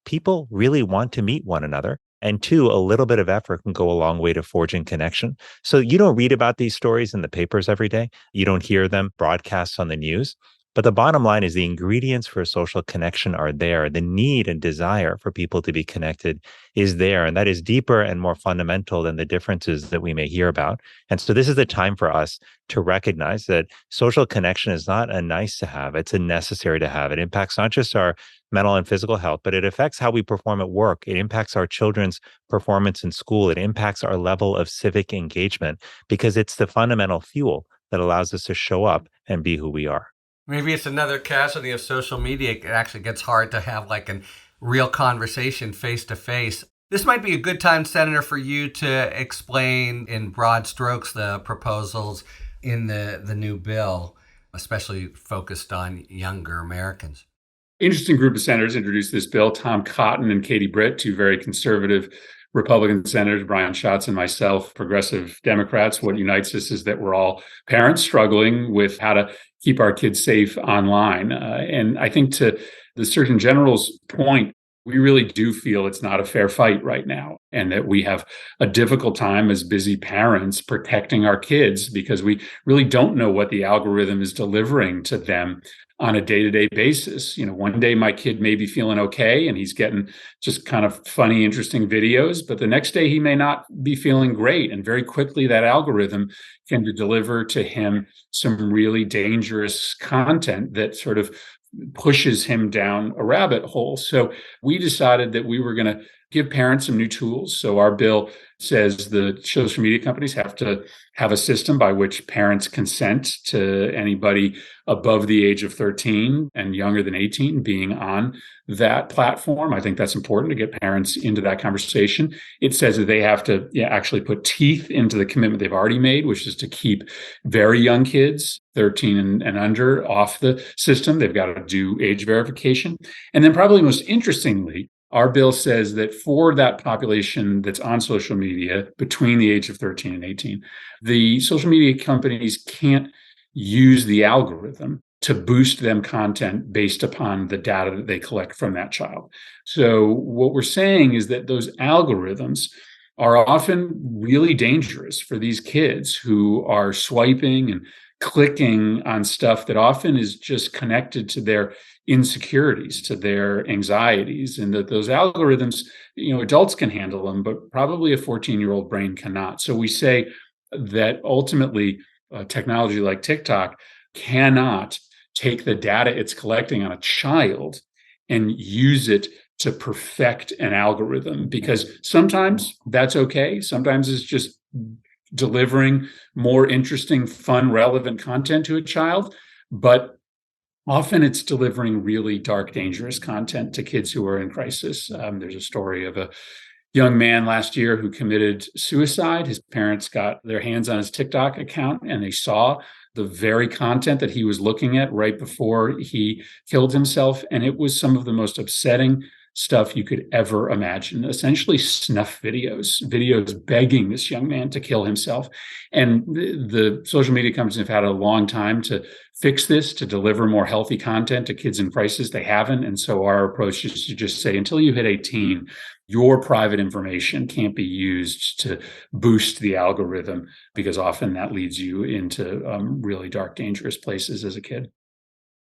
people really want to meet one another. And two, a little bit of effort can go a long way to forging connection. So you don't read about these stories in the papers every day. You don't hear them broadcast on the news. But the bottom line is the ingredients for social connection are there. The need and desire for people to be connected is there. And that is deeper and more fundamental than the differences that we may hear about. And so this is the time for us to recognize that social connection is not a nice to have, it's a necessary to have. It impacts not just our mental and physical health, but it affects how we perform at work. It impacts our children's performance in school. It impacts our level of civic engagement because it's the fundamental fuel that allows us to show up and be who we are. Maybe it's another casualty of social media. It actually gets hard to have like a real conversation face to face. This might be a good time, Senator, for you to explain in broad strokes the proposals in the new bill, especially focused on younger Americans. Interesting group of senators introduced this bill. Tom Cotton and Katie Britt, two very conservative Republican senators, Brian Schatz and myself, progressive Democrats. What unites us is that we're all parents struggling with how to keep our kids safe online. And I think to the Surgeon General's point, we really do feel it's not a fair fight right now, and that we have a difficult time as busy parents protecting our kids because we really don't know what the algorithm is delivering to them on a day-to-day basis. One day my kid may be feeling okay and he's getting just kind of funny, interesting videos, but the next day he may not be feeling great. And very quickly that algorithm can deliver to him some really dangerous content that sort of pushes him down a rabbit hole. So we decided that we were going to give parents some new tools. So our bill says the social media companies have to have a system by which parents consent to anybody above the age of 13 and younger than 18 being on that platform. I think that's important to get parents into that conversation. It says that they have to actually put teeth into the commitment they've already made, which is to keep very young kids, 13 and under, off the system. They've got to do age verification. And then probably most interestingly, our bill says that for that population that's on social media between the age of 13 and 18, the social media companies can't use the algorithm to boost them content based upon the data that they collect from that child. So what we're saying is that those algorithms are often really dangerous for these kids who are swiping and clicking on stuff that often is just connected to their insecurities, to their anxieties, and that those algorithms, adults can handle them, but probably a 14-year-old brain cannot. So we say that ultimately technology like TikTok cannot take the data it's collecting on a child and use it to perfect an algorithm, because sometimes that's okay. Sometimes it's just delivering more interesting, fun, relevant content to a child. But often it's delivering really dark, dangerous content to kids who are in crisis. There's a story of a young man last year who committed suicide. His parents got their hands on his TikTok account and they saw the very content that he was looking at right before he killed himself. And it was some of the most upsetting stuff you could ever imagine, essentially snuff videos begging this young man to kill himself. And the social media companies have had a long time to fix this, to deliver more healthy content to kids in crisis. They haven't. And so our approach is to just say, until you hit 18, your private information can't be used to boost the algorithm, because often that leads you into really dark, dangerous places as a kid.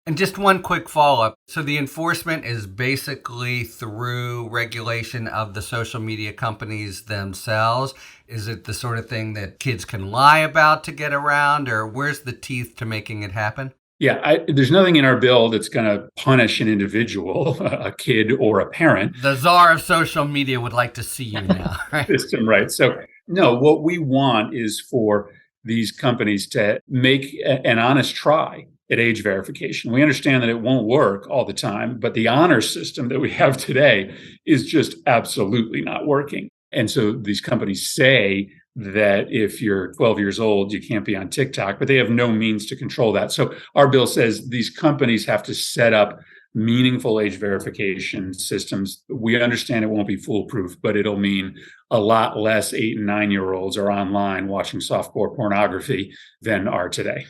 And just one quick follow-up. So the enforcement is basically through regulation of the social media companies themselves. Is it the sort of thing that kids can lie about to get around, or where's the teeth to making it happen? Yeah, there's nothing in our bill that's going to punish an individual, a kid or a parent. The czar of social media would like to see you now, right? System, right. So, no, what we want is for these companies to make an honest try at age verification. We understand that it won't work all the time, but the honor system that we have today is just absolutely not working. And so these companies say that if you're 12 years old, you can't be on TikTok, but they have no means to control that. So our bill says these companies have to set up meaningful age verification systems. We understand it won't be foolproof, but it'll mean a lot less 8 and 9-year-olds are online watching softcore pornography than are today.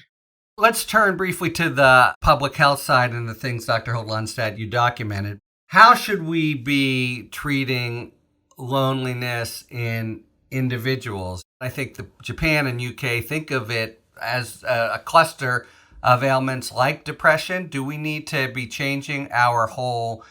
Let's turn briefly to the public health side and the things, Dr. Holt-Lunstad, you documented. How should we be treating loneliness in individuals? I think Japan and UK think of it as a cluster of ailments like depression. Do we need to be changing our whole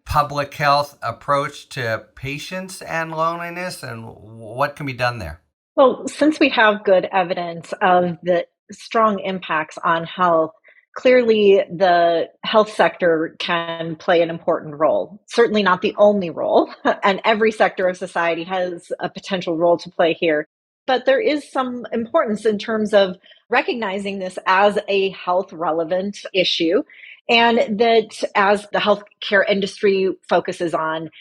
public health approach to patients and loneliness, and what can be done there? Well, since we have good evidence of the strong impacts on health, clearly the health sector can play an important role. Certainly not the only role, and every sector of society has a potential role to play here. But there is some importance in terms of recognizing this as a health relevant issue, and that as the healthcare industry focuses on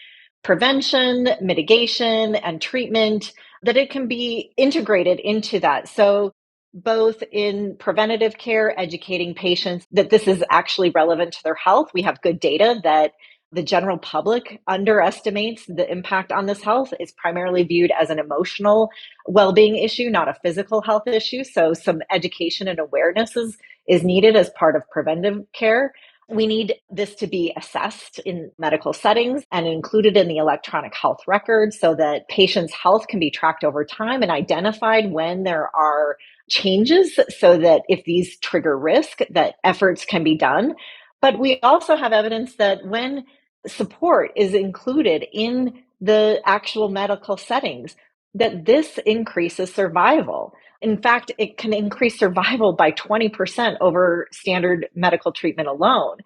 prevention, mitigation, and treatment, that it can be integrated into that. So both in preventative care, educating patients that this is actually relevant to their health. We have good data that the general public underestimates the impact on this health. It's primarily viewed as an emotional well-being issue, not a physical health issue. So some education and awareness is needed as part of preventive care. We need this to be assessed in medical settings and included in the electronic health record so that patients' health can be tracked over time and identified when there are changes, so that if these trigger risk, that efforts can be done. But we also have evidence that when support is included in the actual medical settings, that this increases survival. In fact, it can increase survival by 20% over standard medical treatment alone.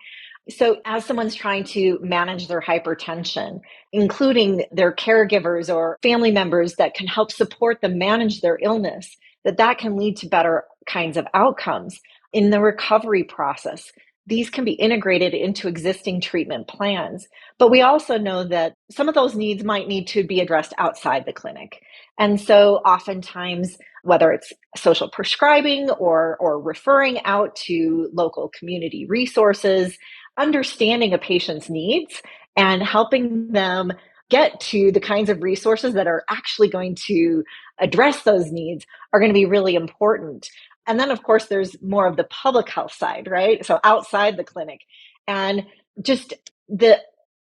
So, as someone's trying to manage their hypertension, including their caregivers or family members that can help support them manage their illness, that can lead to better kinds of outcomes in the recovery process. These can be integrated into existing treatment plans. But we also know that some of those needs might need to be addressed outside the clinic. And so oftentimes, whether it's social prescribing or referring out to local community resources, understanding a patient's needs and helping them get to the kinds of resources that are actually going to address those needs are going to be really important. And then, of course, there's more of the public health side, right? So outside the clinic, and just the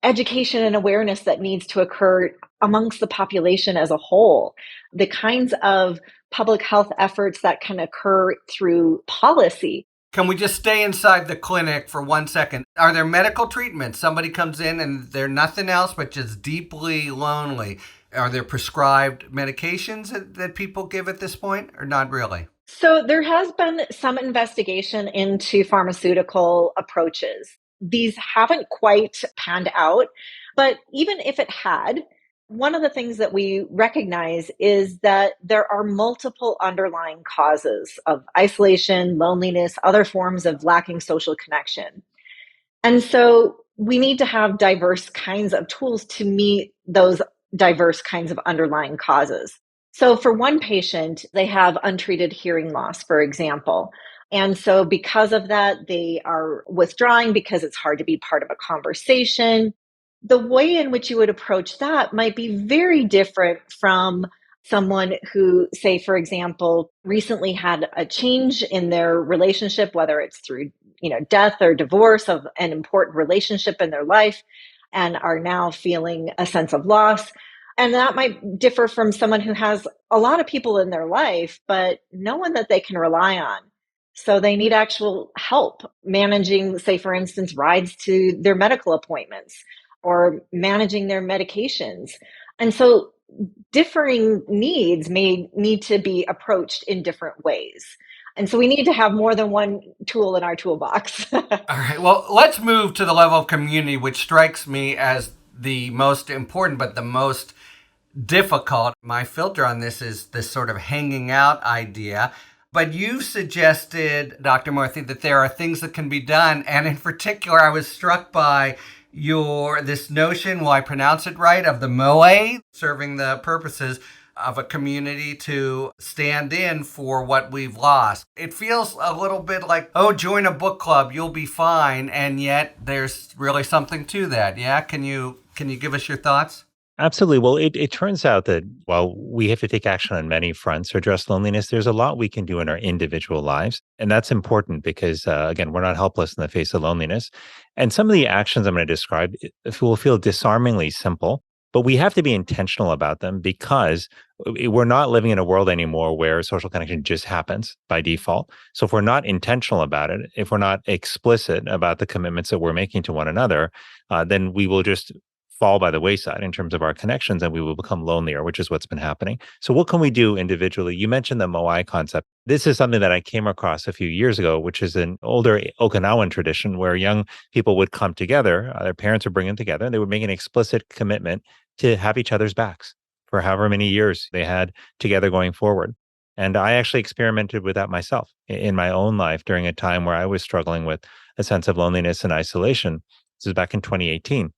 education and awareness that needs to occur amongst the population as a whole, the kinds of public health efforts that can occur through policy. Can we just stay inside the clinic for 1 second? Are there medical treatments? Somebody comes in and they're nothing else but just deeply lonely. Are there prescribed medications that people give at this point, or not really? So there has been some investigation into pharmaceutical approaches. These haven't quite panned out, but even if it had, one of the things that we recognize is that there are multiple underlying causes of isolation, loneliness, other forms of lacking social connection. And so we need to have diverse kinds of tools to meet those diverse kinds of underlying causes. So for one patient, they have untreated hearing loss, for example. And so because of that, they are withdrawing because it's hard to be part of a conversation. The way in which you would approach that might be very different from someone who, say, for example, recently had a change in their relationship, whether it's through, death or divorce of an important relationship in their life, and are now feeling a sense of loss. And that might differ from someone who has a lot of people in their life, but no one that they can rely on. So they need actual help managing, say, for instance, rides to their medical appointments or managing their medications. And so differing needs may need to be approached in different ways. And so we need to have more than one tool in our toolbox. All right. Well, let's move to the level of community, which strikes me as the most important, but the most difficult. My filter on this is this sort of hanging out idea. But you suggested, Dr. Murthy, that there are things that can be done. And in particular, I was struck by this notion, will I pronounce it right, of the MOE, serving the purposes of a community to stand in for what we've lost. It feels a little bit like, join a book club, you'll be fine. And yet there's really something to that. Yeah. Can you give us your thoughts? Absolutely. Well, it turns out that while we have to take action on many fronts to address loneliness, there's a lot we can do in our individual lives. And that's important because, again, we're not helpless in the face of loneliness. And some of the actions I'm going to describe will feel disarmingly simple, but we have to be intentional about them because we're not living in a world anymore where social connection just happens by default. So if we're not intentional about it, if we're not explicit about the commitments that we're making to one another, then we will just fall by the wayside in terms of our connections and we will become lonelier, which is what's been happening. So what can we do individually? You mentioned the moai concept. This is something that I came across a few years ago, which is an older Okinawan tradition where young people would come together, their parents would bring them together, and they would make an explicit commitment to have each other's backs for however many years they had together going forward. And I actually experimented with that myself in my own life during a time where I was struggling with a sense of loneliness and isolation. This is back in 2018.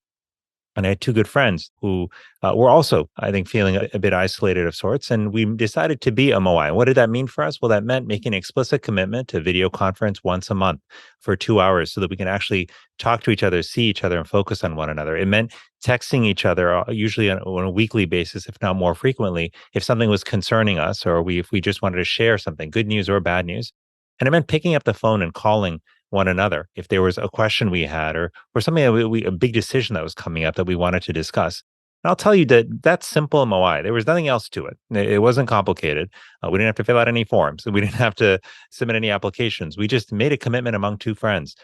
And I had two good friends who were also, I think, feeling a bit isolated of sorts. And we decided to be a Moai. What did that mean for us? Well, that meant making an explicit commitment to video conference once a month for 2 hours so that we can actually talk to each other, see each other, and focus on one another. It meant texting each other, usually on a weekly basis, if not more frequently, if something was concerning us or if we just wanted to share something, good news or bad news. And it meant picking up the phone and calling one another if there was a question we had or something that a big decision that was coming up that we wanted to discuss. And I'll tell you that that's simple MOI. There was nothing else to it. It wasn't complicated. We didn't have to fill out any forms. We didn't have to submit any applications. We just made a commitment among three friends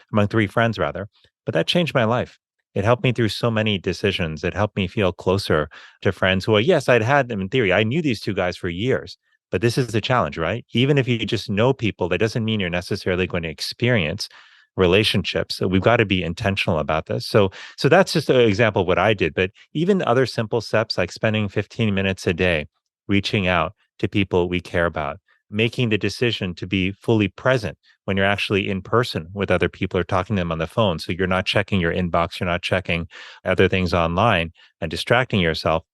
rather. But that changed my life. It helped me through so many decisions. It helped me feel closer to friends who, yes, I'd had them in theory. I knew these two guys for years. But this is the challenge, right? Even if you just know people, that doesn't mean you're necessarily going to experience relationships. So we've got to be intentional about this. So that's just an example of what I did. But even other simple steps like spending 15 minutes a day, reaching out to people we care about, making the decision to be fully present when you're actually in person with other people or talking to them on the phone. So you're not checking your inbox, you're not checking other things online and distracting yourself.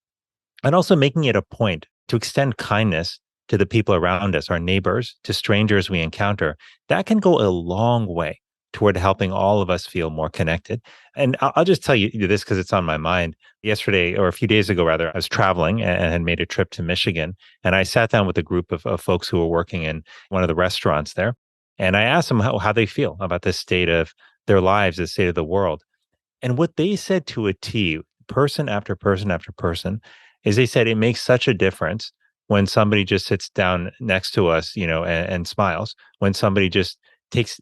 And also making it a point to extend kindness to the people around us, our neighbors, to strangers we encounter. That can go a long way toward helping all of us feel more connected. And I'll just tell you this because it's on my mind. Yesterday, or a few days ago, rather, I was traveling and had made a trip to Michigan. And I sat down with a group of folks who were working in one of the restaurants there. And I asked them how they feel about the state of their lives, the state of the world. And what they said to a T, person after person after person, is they said it makes such a difference when somebody just sits down next to us, and smiles, when somebody just takes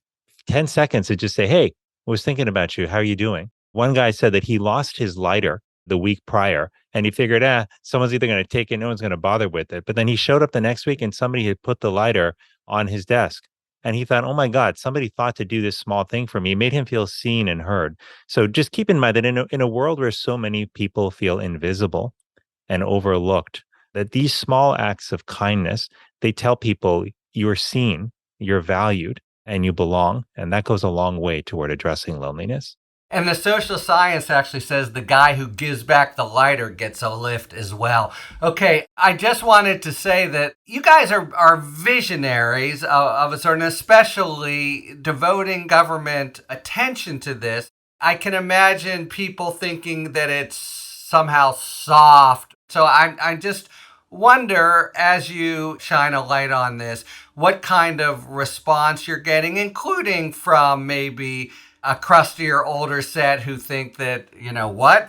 10 seconds to just say, hey, I was thinking about you. How are you doing? One guy said that he lost his lighter the week prior and he figured, someone's either going to take it, no one's going to bother with it. But then he showed up the next week and somebody had put the lighter on his desk. And he thought, oh my God, somebody thought to do this small thing for me. It made him feel seen and heard. So just keep in mind that in a world where so many people feel invisible and overlooked, that these small acts of kindness, they tell people you're seen, you're valued, and you belong. And that goes a long way toward addressing loneliness. And the social science actually says the guy who gives back the lighter gets a lift as well. Okay, I just wanted to say that you guys are visionaries of a sort, and especially devoting government attention to this. I can imagine people thinking that it's somehow soft. So I just wonder, as you shine a light on this, what kind of response you're getting, including from maybe a crustier older set who think that,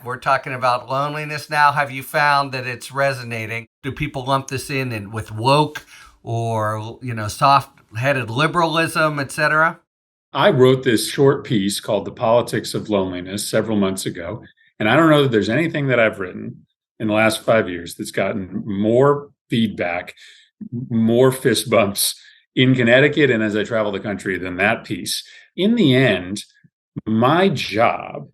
we're talking about loneliness now. Have you found that it's resonating? Do people lump this in with woke or, soft-headed liberalism, etc.? I wrote this short piece called The Politics of Loneliness several months ago. And I don't know that there's anything that I've written in the last 5 years that's gotten more feedback, more fist bumps in Connecticut and as I travel the country than that piece. In the end, my job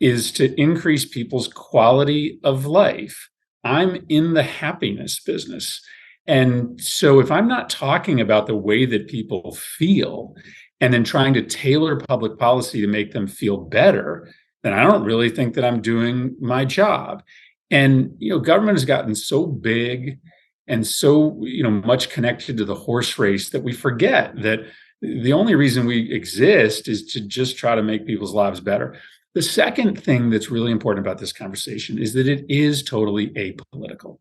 is to increase people's quality of life. I'm in the happiness business. And so if I'm not talking about the way that people feel and then trying to tailor public policy to make them feel better, then I don't really think that I'm doing my job. And, government has gotten so big and so, much connected to the horse race that we forget that the only reason we exist is to just try to make people's lives better. The second thing that's really important about this conversation is that it is totally apolitical.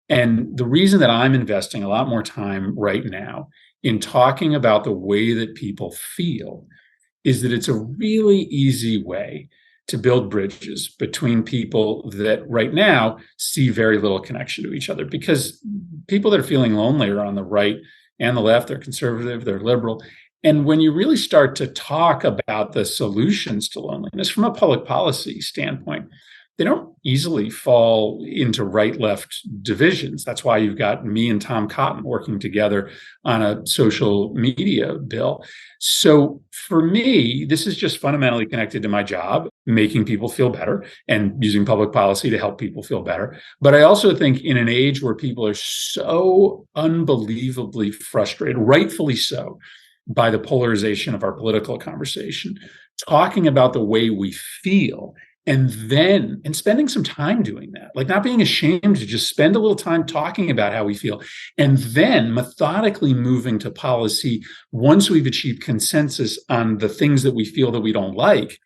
And the reason that I'm investing a lot more time right now in talking about the way that people feel is that it's a really easy way to build bridges between people that right now see very little connection to each other, because people that are feeling lonely are on the right and the left. They're conservative, they're liberal. And when you really start to talk about the solutions to loneliness from a public policy standpoint, they don't easily fall into right-left divisions. That's why you've got me and Tom Cotton working together on a social media bill. So for me, this is just fundamentally connected to my job, making people feel better and using public policy to help people feel better. But I also think in an age where people are so unbelievably frustrated, rightfully so, by the polarization of our political conversation, talking about the way we feel and spending some time doing that, like not being ashamed to just spend a little time talking about how we feel, and then methodically moving to policy once we've achieved consensus on the things that we feel that we don't like,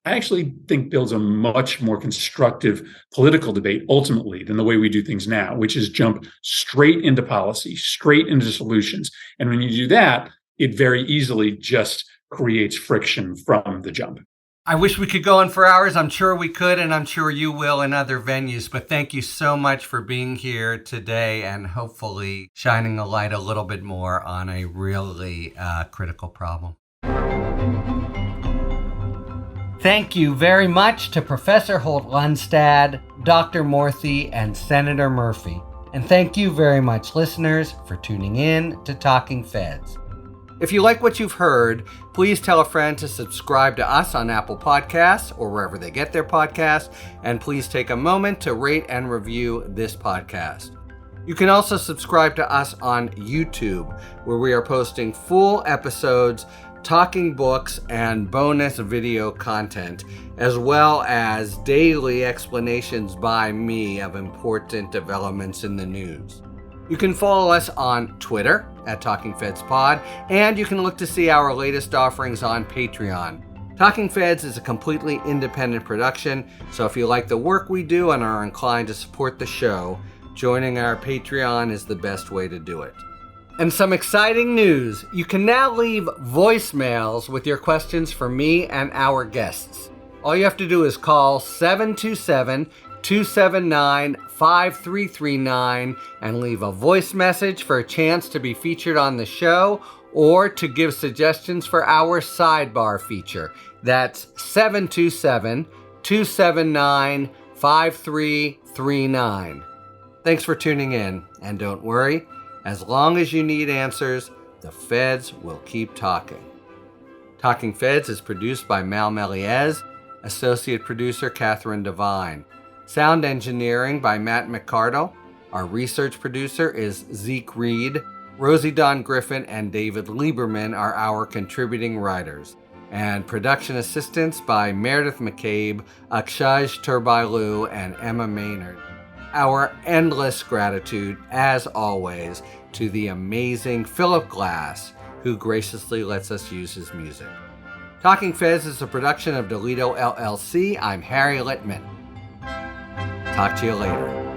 I actually think builds a much more constructive political debate ultimately than the way we do things now, which is jump straight into policy, straight into solutions. And when you do that, it very easily just creates friction from the jump. I wish we could go on for hours. I'm sure we could, and I'm sure you will in other venues. But thank you so much for being here today and hopefully shining a light a little bit more on a really critical problem. Thank you very much to Professor Holt-Lunstad, Dr. Murthy, and Senator Murphy. And thank you very much, listeners, for tuning in to Talking Feds. If you like what you've heard, please tell a friend to subscribe to us on Apple Podcasts or wherever they get their podcasts, and please take a moment to rate and review this podcast. You can also subscribe to us on YouTube, where we are posting full episodes, talking books, and bonus video content, as well as daily explanations by me of important developments in the news. You can follow us on Twitter at Talking Feds Pod, and you can look to see our latest offerings on Patreon. Talking Feds is a completely independent production, so if you like the work we do and are inclined to support the show, joining our Patreon is the best way to do it. And some exciting news. You can now leave voicemails with your questions for me and our guests. All you have to do is call 727-279-5339 and leave a voice message for a chance to be featured on the show or to give suggestions for our sidebar feature. That's 727-279-5339. Thanks for tuning in, and don't worry, as long as you need answers, the Feds will keep talking. Talking Feds is produced by Mal Meliez, associate producer Catherine Devine. Sound engineering by Matt McCardle. Our research producer is Zeke Reed. Rosie Dawn Griffin and David Lieberman are our contributing writers. And production assistance by Meredith McCabe, Akshaj Turbailu, and Emma Maynard. Our endless gratitude, as always, to the amazing Philip Glass, who graciously lets us use his music. Talking Feds is a production of Delito LLC. I'm Harry Littman. Talk to you later.